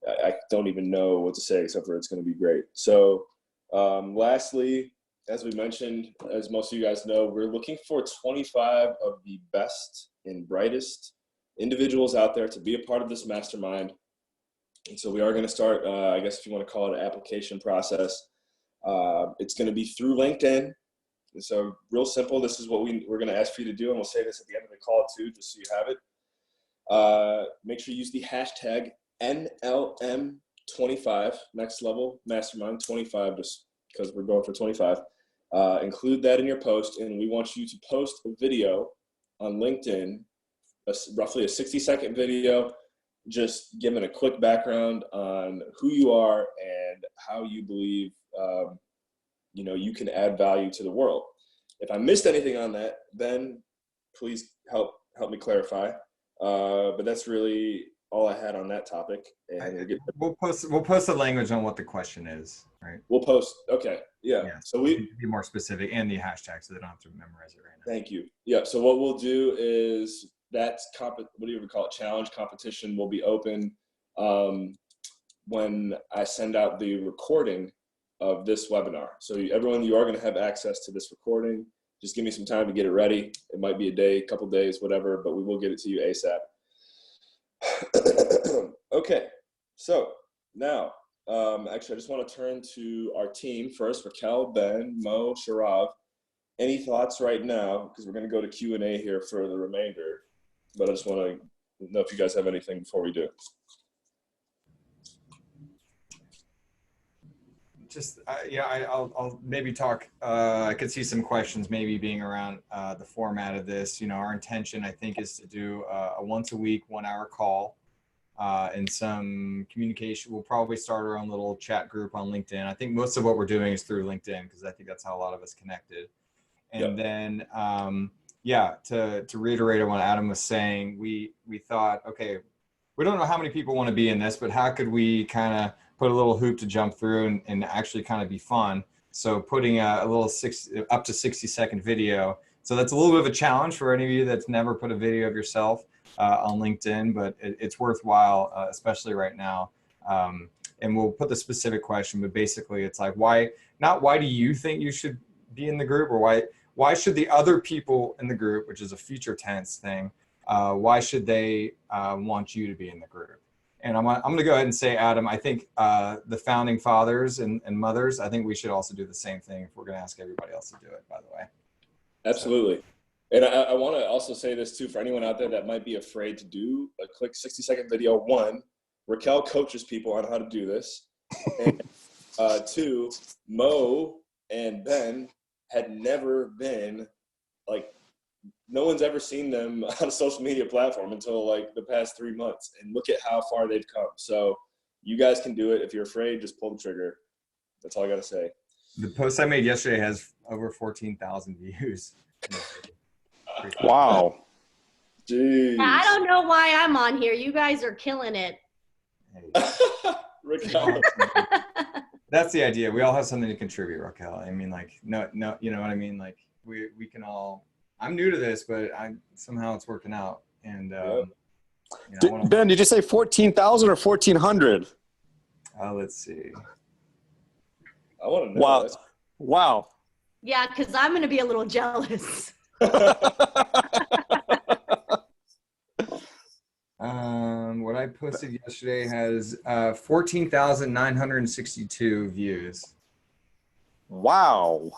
I don't even know what to say except for it's going to be great. So lastly, as we mentioned, as most of you guys know, we're looking for 25 of the best and brightest individuals out there to be a part of this mastermind. And so we are going to start, I guess if you want to call it an application process. It's going to be through LinkedIn. And so real simple, this is what we're going to ask for you to do. And we'll say this at the end of the call too, just so you have it. Make sure you use the hashtag NLM25, Next Level Mastermind 25, just because we're going for 25. Include that in your post, and we want you to post a video on LinkedIn, roughly a 60-second video, just giving a quick background on who you are and how you believe you can add value to the world. If I missed anything on that, then please help me clarify. But that's really all I had on that topic. And we'll post the language on what the question is, right? We'll post. Okay. Yeah. So we be more specific, and the hashtag so they don't have to memorize it right now. Thank you. Yeah. So what we'll do is what do you call it? Challenge competition will be open when I send out the recording of this webinar. So everyone, you are going to have access to this recording. Just give me some time to get it ready. It might be a day, a couple days, whatever, but we will get it to you ASAP. Okay, so now, actually, I just want to turn to our team first. Raquel, Ben, Mo, Shourov. Any thoughts right now? Because we're going to go to Q&A here for the remainder. But I just want to know if you guys have anything before we do. Just I'll maybe talk. I could see some questions maybe being around the format of this. You know, our intention, I think, is to do a once a week 1 hour call and some communication. We'll probably start our own little chat group on LinkedIn. I think most of what we're doing is through LinkedIn because I think that's how a lot of us connected. And then to reiterate on what Adam was saying, we thought, okay, we don't know how many people want to be in this, but how could we kind of put a little hoop to jump through and actually kind of be fun? So putting a little up to 60-second video. So that's a little bit of a challenge for any of you that's never put a video of yourself on LinkedIn, but it's worthwhile, especially right now. And we'll put the specific question, but basically it's like, not why do you think you should be in the group, or why should the other people in the group, which is a future tense thing, why should they want you to be in the group? And I'm going to go ahead and say, Adam, I think the founding fathers and mothers, I think we should also do the same thing if we're going to ask everybody else to do it, by the way. Absolutely. So. And I want to also say this too, for anyone out there that might be afraid to do a quick 60-second video. 1, Raquel coaches people on how to do this. And 2, Mo and Ben had never been, like, no one's ever seen them on a social media platform until like the past 3 months, and look at how far they've come. So you guys can do it. If you're afraid, just pull the trigger. That's all I got to say. The post I made yesterday has over 14,000 views. Wow. Jeez. I don't know why I'm on here. You guys are killing it. Raquel. That's the idea. We all have something to contribute, Raquel. I mean, like, no, you know what I mean? Like, we can all, I'm new to this, but somehow it's working out. And, you know, Ben, did you say 14,000 or 1,400? Let's see. I want to know. Wow. Wow. Yeah, because I'm going to be a little jealous. What I posted yesterday has 14,962 views. Wow.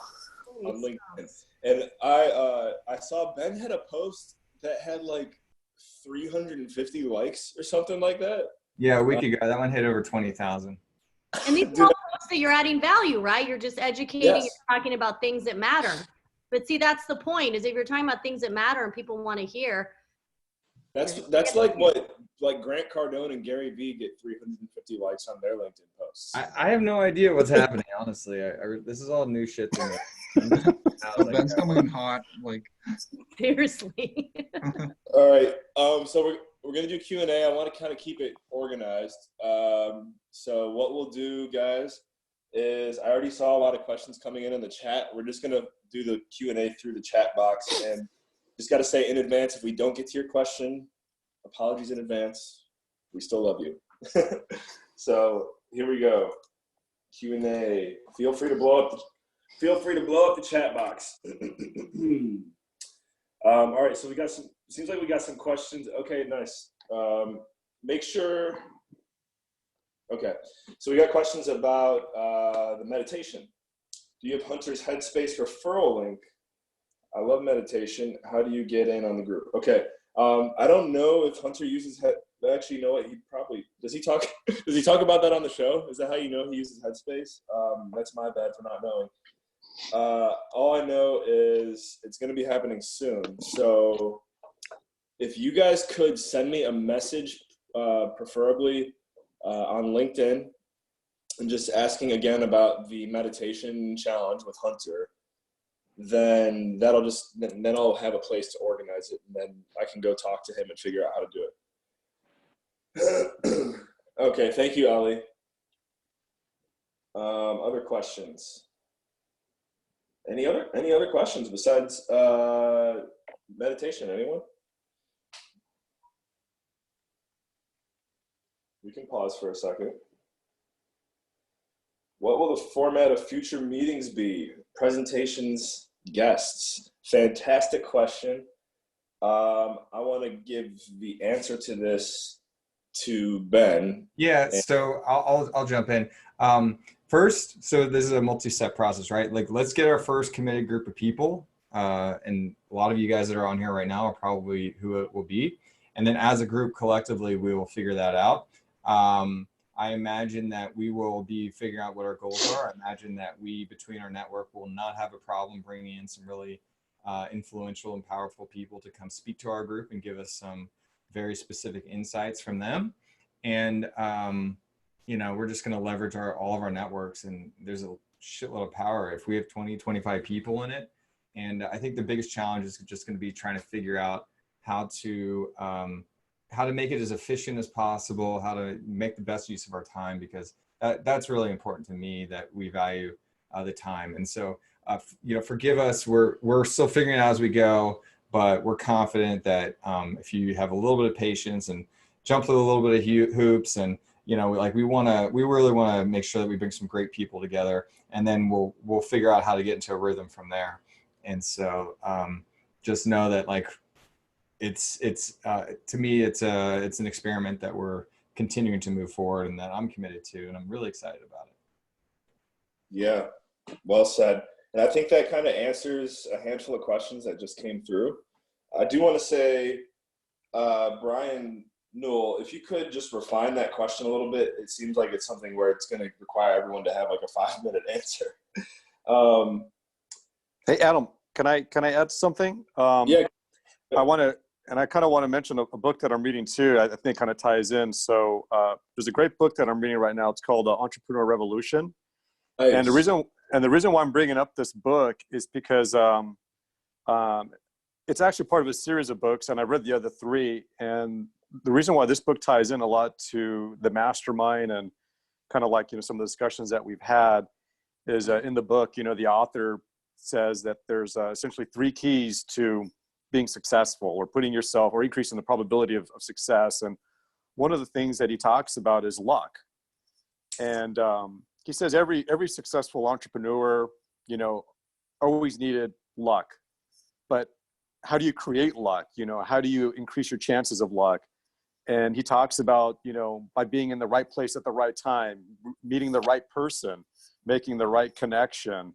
On LinkedIn. And I saw Ben had a post that had like 350 likes or something like that. Yeah, a week ago. That one hit over 20,000. And these are all posts that you're adding value, right? You're just educating, Yes. you're talking about things that matter. But see, that's the point, is if you're talking about things that matter and people want to hear. That's like what, like Grant Cardone and Gary Vee get 350 likes on their LinkedIn posts. I have no idea what's happening, honestly. This is all new shit to me. Ben's coming in hot, like. Seriously. All right. So we're gonna do Q&A. I want to kind of keep it organized. So what we'll do, guys, is I already saw a lot of questions coming in the chat. We're just gonna do the Q&A through the chat box, and just got to say in advance, if we don't get to your question, apologies in advance. We still love you. So here we go. Q&A. Feel free to blow up the chat box. All right, so we got some. Seems like we got some questions. Okay, nice. Make sure. Okay, so we got questions about the meditation. Do you have Hunter's Headspace referral link? I love meditation. How do you get in on the group? Okay, I don't know if Hunter uses Actually, you know what? He probably does. He talk. Does he talk about that on the show? Is that how you know he uses Headspace? That's my bad for not knowing. All I know is it's going to be happening soon. So if you guys could send me a message, preferably on LinkedIn, and just asking again about the meditation challenge with Hunter, then then I'll have a place to organize it, and then I can go talk to him and figure out how to do it. Okay, thank you, Ali. Other questions? Any other questions besides meditation? Anyone? We can pause for a second. What will the format of future meetings be? Presentations, guests. Fantastic question. I want to give the answer to this to Ben. Yeah, so I'll jump in. First, so this is a multi-step process, right? Like, let's get our first committed group of people, and a lot of you guys that are on here right now are probably who it will be. And then as a group, collectively, we will figure that out. I imagine that we will be figuring out what our goals are. I imagine that we, between our network, will not have a problem bringing in some really influential and powerful people to come speak to our group and give us some very specific insights from them. And you know, we're just going to leverage all of our networks, and there's a shitload of power if we have 20, 25 people in it. And I think the biggest challenge is just going to be trying to figure out how to make it as efficient as possible, how to make the best use of our time, because that's really important to me, that we value the time. And so, you know, forgive us, we're still figuring it out as we go, but we're confident that if you have a little bit of patience and jump through a little bit of hoops, and you know, like we really want to make sure that we bring some great people together, and then we'll figure out how to get into a rhythm from there. And so just know that, like, it's to me, it's an experiment that we're continuing to move forward, and that I'm committed to, and I'm really excited about it. Yeah, well said. And I think that kind of answers a handful of questions that just came through. I do want to say, Brian Newell, if you could just refine that question a little bit. It seems like it's something where it's going to require everyone to have like a 5-minute answer. Hey, Adam, can I add something? Yeah. I kind of want to mention a book that I'm reading too. I think kind of ties in. So there's a great book that I'm reading right now. It's called Entrepreneur Revolution. Nice. And the reason why I'm bringing up this book is because it's actually part of a series of books, and I read the other 3. And the reason why this book ties in a lot to the mastermind, and kind of like, you know, some of the discussions that we've had, is in the book, you know, the author says that there's essentially 3 keys to being successful, or putting yourself, or increasing the probability of success. And one of the things that he talks about is luck. And he says every successful entrepreneur, you know, always needed luck. But how do you create luck? You know, how do you increase your chances of luck? And he talks about, you know, by being in the right place at the right time, meeting the right person, making the right connection.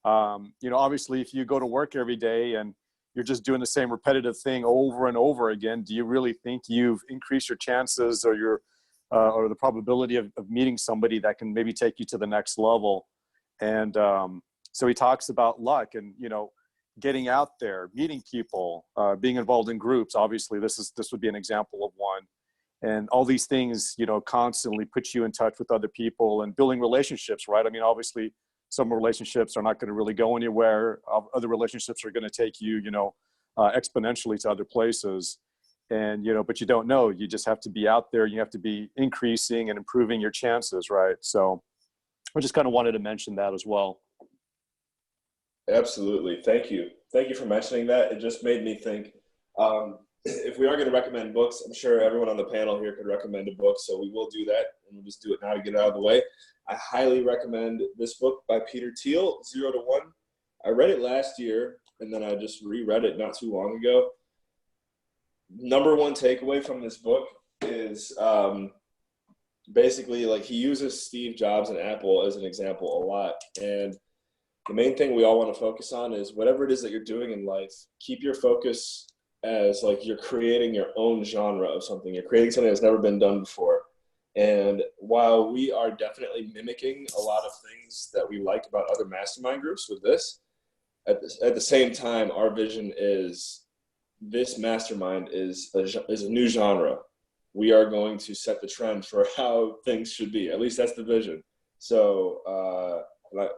You know, obviously, if you go to work every day and you're just doing the same repetitive thing over and over again, do you really think you've increased your chances, or or the probability of meeting somebody that can maybe take you to the next level? And so he talks about luck, and, you know, getting out there, meeting people, being involved in groups. Obviously, this would be an example of one. And all these things, you know, constantly put you in touch with other people and building relationships, right? I mean, obviously, some relationships are not going to really go anywhere. Other relationships are going to take you, you know, exponentially to other places. And, you know, but you don't know. You just have to be out there. You have to be increasing and improving your chances, right? So I just kind of wanted to mention that as well. Absolutely. Thank you. Thank you for mentioning that. It just made me think, if we are going to recommend books, I'm sure everyone on the panel here could recommend a book. So we will do that, and we'll just do it now to get it out of the way. I highly recommend this book by Peter Thiel, 0 to 1. I read it last year, and then I just reread it not too long ago. Number one takeaway from this book is basically, like, he uses Steve Jobs and Apple as an example a lot. And the main thing we all want to focus on is whatever it is that you're doing in life, keep your focus as like you're creating your own genre of something. You're creating something that's never been done before. And while we are definitely mimicking a lot of things that we like about other mastermind groups with this, at the same time, our vision is this mastermind is a new genre. We are going to set the trend for how things should be. At least that's the vision. So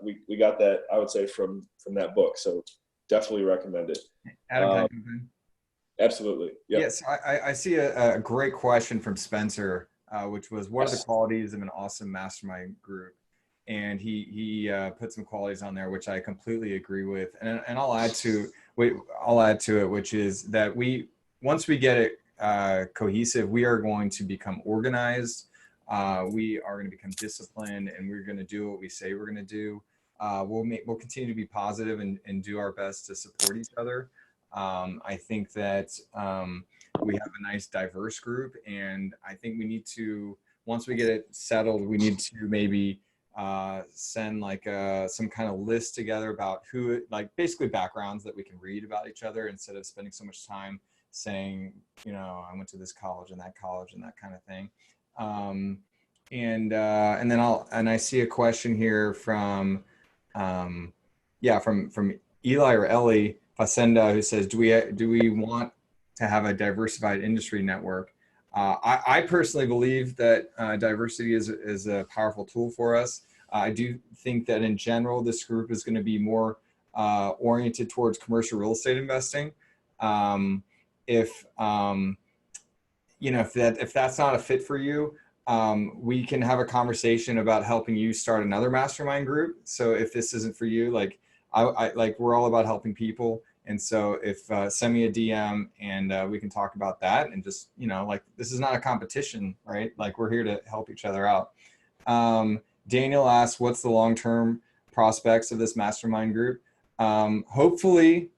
we got that, I would say, from that book. So definitely recommend it. Adam, can I jump in? Absolutely. Yep. Yes, I see a great question from Spencer, which was, what are the qualities of an awesome mastermind group? And he put some qualities on there, which I completely agree with. And I'll add to it, which is that once we get it cohesive, we are going to become organized. We are going to become disciplined, and we're going to do what we say we're going to do. We'll continue to be positive and do our best to support each other. I think that we have a nice diverse group, and I think we need to, once we get it settled, we need to maybe send like some kind of list together about who, like basically backgrounds that we can read about each other, instead of spending so much time saying, you know, I went to this college and that kind of thing. And then I see a question here from from Eli or Ellie Facenda, who says, do we want to have a diversified industry network? I personally believe that diversity is a powerful tool for us. I do think that in general, this group is going to be more oriented towards commercial real estate investing. If that's not a fit for you, we can have a conversation about helping you start another mastermind group. So if this isn't for you, like we're all about helping people. And so if send me a DM and we can talk about that, and just, you know, like, this is not a competition, right? Like, we're here to help each other out. Daniel asks, what's the long-term prospects of this mastermind group? Hopefully,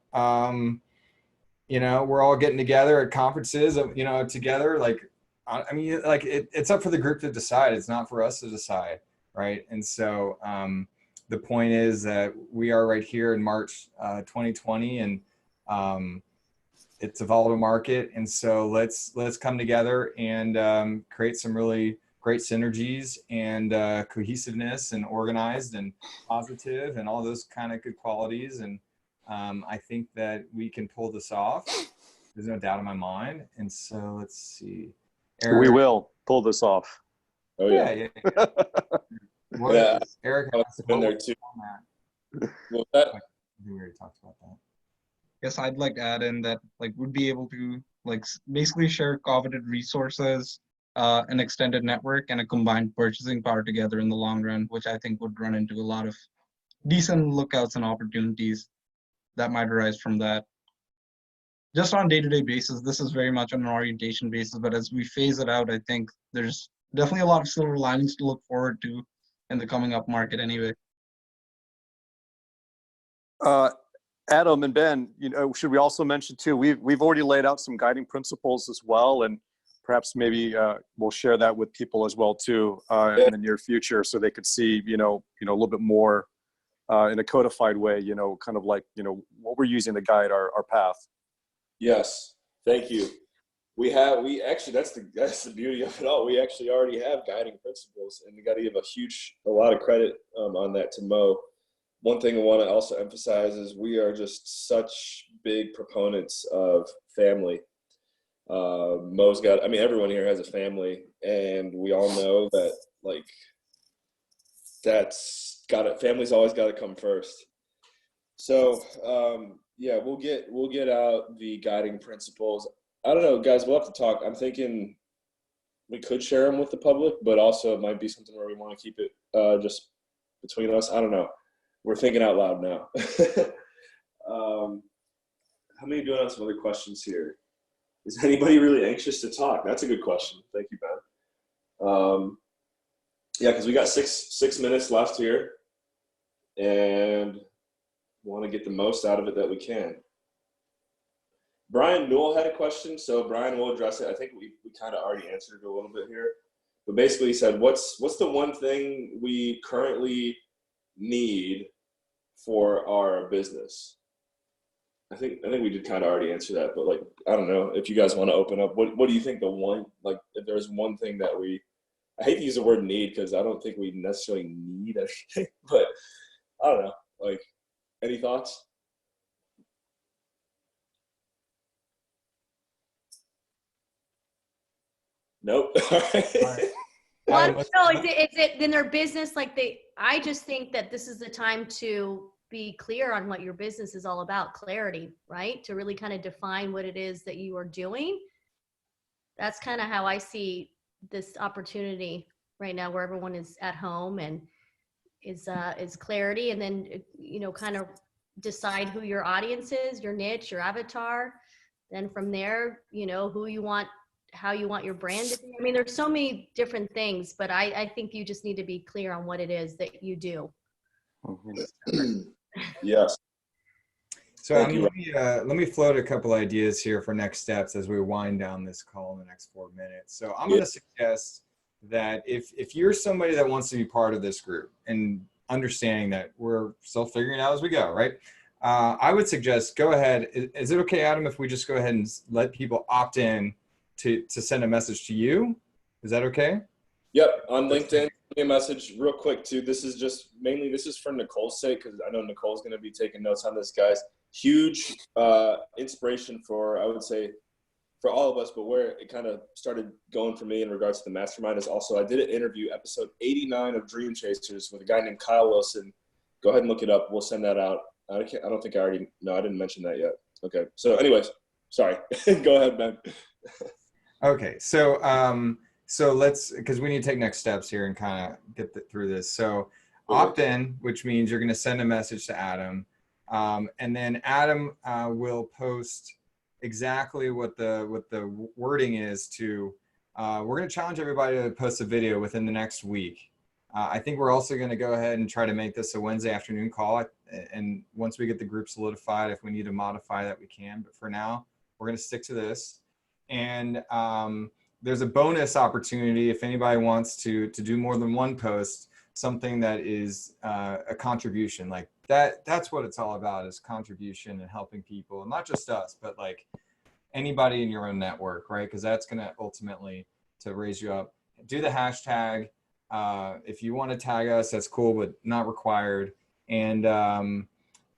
you know, we're all getting together at conferences, you know, together. Like, I mean, like it's up for the group to decide. It's not for us to decide, right? And so the point is that we are right here in March 2020, and it's a volatile market. And so let's come together and create some really great synergies and cohesiveness and organized and positive and all those kind of good qualities. And I think that we can pull this off. There's no doubt in my mind. And so let's see. Eric, We will pull this off. Oh yeah. yeah. Yeah. Eric I've been there too. Well, that, We already talked about that. Yes, I'd like to add in that, like, we'd be able to, like, basically share coveted resources, an extended network, and a combined purchasing power together in the long run, which I think would run into a lot of decent lookouts and opportunities that might arise from that. Just on day-to-day basis, this is very much on an orientation basis, but as we phase it out, I think there's definitely a lot of silver linings to look forward to in the coming up market anyway. Adam and Ben, you know, should we also mention too, we've already laid out some guiding principles as well, and perhaps maybe we'll share that with people as well too in the near future, so they could see, you know, a little bit more in a codified way, you know, kind of like, you know, what we're using to guide our path. yes, thank you. We actually, that's the beauty of it all. We actually already have guiding principles, and we got to give a lot of credit on that to Mo. One thing I want to also emphasize is we are just such big proponents of family. Mo's got, I mean, everyone here has a family, and we all know that, like, family's always got to come first. So, yeah, we'll get out the guiding principles. I don't know, guys, we'll have to talk. I'm thinking we could share them with the public, but also it might be something where we want to keep it just between us. I don't know. We're thinking out loud now. How many doing on some other questions here? Is anybody really anxious to talk? That's a good question. Thank you, Ben. Yeah, because we got six minutes left here, and want to get the most out of it that we can. Brian Newell had a question, so Brian will address it. I think we kind of already answered it a little bit here, but basically he said, what's the one thing we currently need for our business? I think we did kind of already answer that, but, like, I don't know if you guys want to open up. What do you think the one, like, if there's one thing that I hate to use the word need because I don't think we necessarily need anything, but I don't know, like, any thoughts? Nope. All right. Well, no, is it in their business? Like, I just think that this is the time to be clear on what your business is all about. Clarity, right? To really kind of define what it is that you are doing. That's kind of how I see this opportunity right now, where everyone is at home, and is clarity, and then, you know, kind of decide who your audience is, your niche, your avatar. Then from there, you know, who you want how you want your brand to be. I mean, there's so many different things, but I think you just need to be clear on what it is that you do. Yes. So Thank you. let me float a couple ideas here for next steps as we wind down this call in the next 4 minutes. So I'm going to suggest that if you're somebody that wants to be part of this group, and understanding that we're still figuring it out as we go, right? I would suggest go ahead. Is it okay, Adam, if we just go ahead and let people opt in to send a message to you? Is that okay? Yep, on LinkedIn, send me a message real quick too. This is for Nicole's sake, because I know Nicole's going to be taking notes on this, guys. Huge inspiration for, I would say, for all of us, but where it kind of started going for me in regards to the mastermind is also, I did an interview, episode 89 of Dream Chasers, with a guy named Kyle Wilson. Go ahead and look it up. We'll send that out. I don't think I didn't mention that yet. Okay. So anyways, sorry. Go ahead, Ben. Okay. So let's, because we need to take next steps here and kind of get through this. So opt in, which means you're going to send a message to Adam. And then Adam will post exactly what the wording is to, we're going to challenge everybody to post a video within the next week. I think we're also going to go ahead and try to make this a Wednesday afternoon call. And once we get the group solidified, if we need to modify that, we can. But for now, we're going to stick to this. And there's a bonus opportunity if anybody wants to do more than one post, something that is a contribution. Like that's what it's all about, is contribution and helping people, and not just us, but like anybody in your own network, right? Because that's going to ultimately to raise you up. Do the hashtag. If you want to tag us, that's cool, but not required. And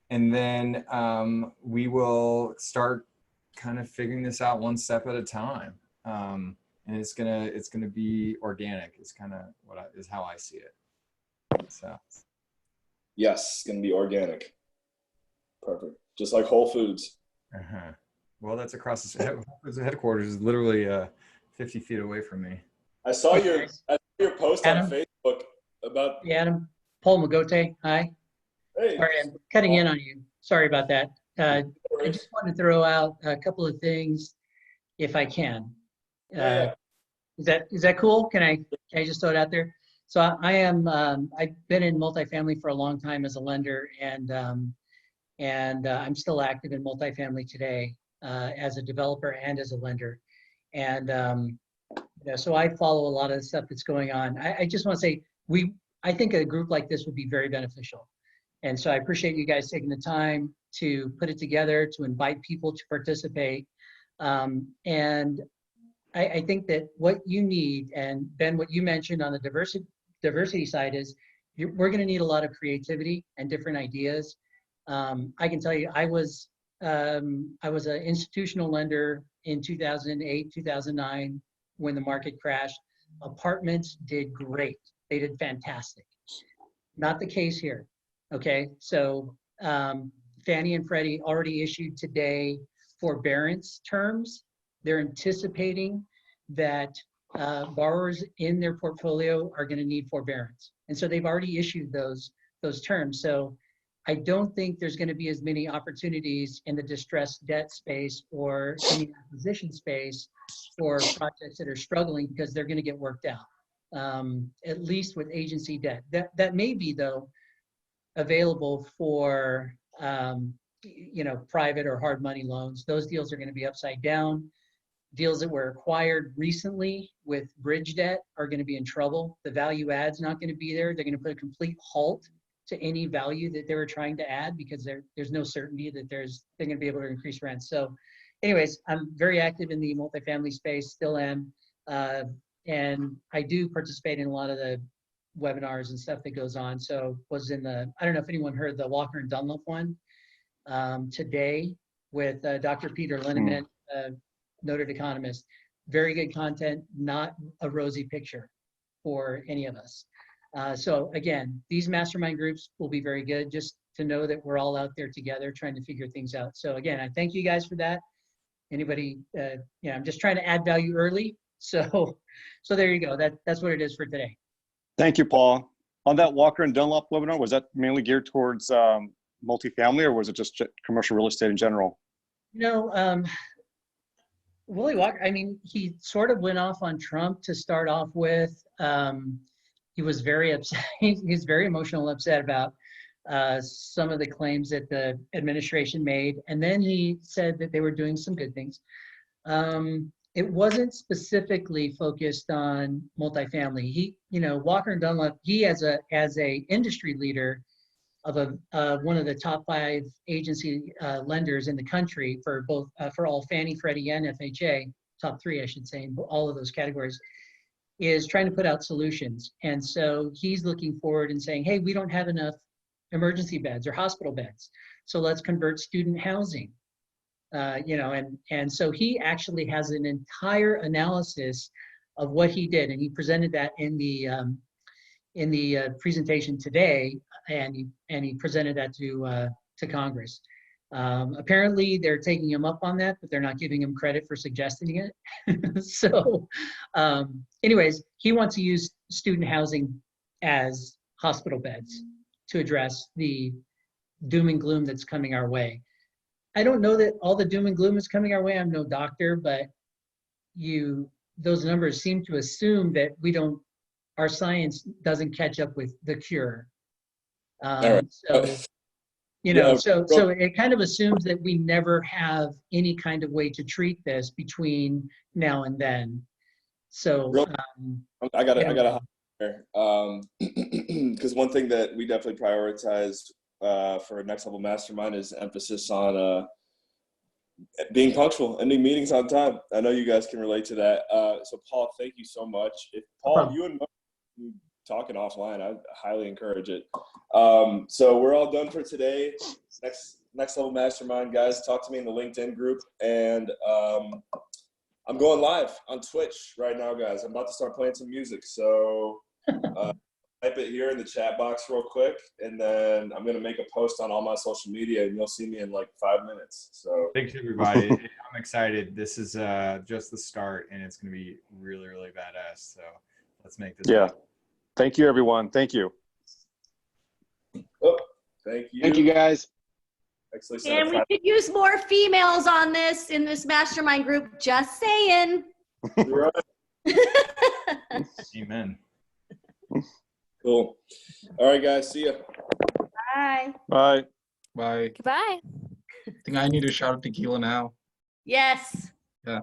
then we will start kind of figuring this out one step at a time. And it's gonna be organic. It's kind of is how I see it. So. Yes, it's gonna be organic. Perfect. Just like Whole Foods. Uh-huh. Well, that's across the headquarters is literally 50 feet away from me. I saw your post Adam? on Facebook about. Hey, Adam. Paul Magote. Hi. Hey. Sorry, I'm cutting in on you. Sorry about that. I just want to throw out a couple of things, if I can. Yeah. Is that cool? Can I just throw it out there? So I've been in multifamily for a long time as a lender, and I'm still active in multifamily today as a developer and as a lender. And so I follow a lot of the stuff that's going on. I just want to say I think a group like this would be very beneficial. And so I appreciate you guys taking the time to put it together, to invite people to participate. And I think that what you need, and Ben, what you mentioned on the diversity side is we're going to need a lot of creativity and different ideas. I can tell you, I was an institutional lender in 2008, 2009, when the market crashed. Apartments did great. They did fantastic. Not the case here. Okay, so Fannie and Freddie already issued today forbearance terms. They're anticipating that borrowers in their portfolio are going to need forbearance. And so they've already issued those terms. So I don't think there's going to be as many opportunities in the distressed debt space or in the acquisition space for projects that are struggling, because they're going to get worked out, at least with agency debt. That may be, though, available for private or hard money loans. Those deals are going to be upside down. Deals that were acquired recently with bridge debt are going to be in trouble. The value add's not going to be there. They're going to put a complete halt to any value that they were trying to add, because there's no certainty that they're going to be able to increase rent. So anyways, I'm very active in the multifamily space, still am. And I do participate in a lot of the webinars and stuff that goes on. So was in I don't know if anyone heard the Walker and Dunlop one today with Dr. Peter Linneman, noted economist. Very good content, not a rosy picture for any of us. So again, these mastermind groups will be very good, just to know that we're all out there together trying to figure things out. So again, I thank you guys for that. Anybody, I'm just trying to add value early. So there you go. That's what it is for today. Thank you, Paul. On that Walker and Dunlop webinar, was that mainly geared towards multifamily, or was it just commercial real estate in general? Willie Walker, I mean, he sort of went off on Trump to start off with. He was very upset. He's very emotional, upset about some of the claims that the administration made. And then he said that they were doing some good things. It wasn't specifically focused on multifamily. He, you know, Walker and Dunlop, he as a industry leader of one of the top 5 agency lenders in the country for both for all Fannie, Freddie, and FHA, top 3, I should say, in all of those categories, is trying to put out solutions. And so he's looking forward and saying, hey, we don't have enough emergency beds or hospital beds, so let's convert student housing. You know, and so he actually has an entire analysis of what he did, and he presented that in the presentation today, and he presented that to Congress. Apparently, they're taking him up on that, but they're not giving him credit for suggesting it. So, anyways, he wants to use student housing as hospital beds to address the doom and gloom that's coming our way. I don't know that all the doom and gloom is coming our way. I'm no doctor, but those numbers seem to assume that our science doesn't catch up with the cure. So, you know, so it kind of assumes that we never have any kind of way to treat this between now and then. So, I gotta hop there, because one thing that we definitely prioritize for Next Level Mastermind is emphasis on being punctual, ending meetings on time. I know you guys can relate to that. So Paul, thank you so much. If Paul, you and Mark talking offline, I highly encourage it. So we're all done for today. Next Level Mastermind, guys, talk to me in the LinkedIn group. And I'm going live on Twitch right now, guys. I'm about to start playing some music. So type it here in the chat box real quick, and then I'm going to make a post on all my social media, and you'll see me in like 5 minutes. So thanks, everybody. I'm excited. This is just the start, and it's going to be really, really badass. So let's make this happen. Thank you, everyone. Thank you. Oh, thank you. Thank you, guys. Excellent. And we could use more females on this in this mastermind group. Just saying. Right. Amen. Cool. All right, guys. See ya. Bye. Bye. Bye. Goodbye. I think I need a shot of tequila now. Yes. Yeah.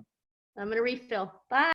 I'm going to refill. Bye.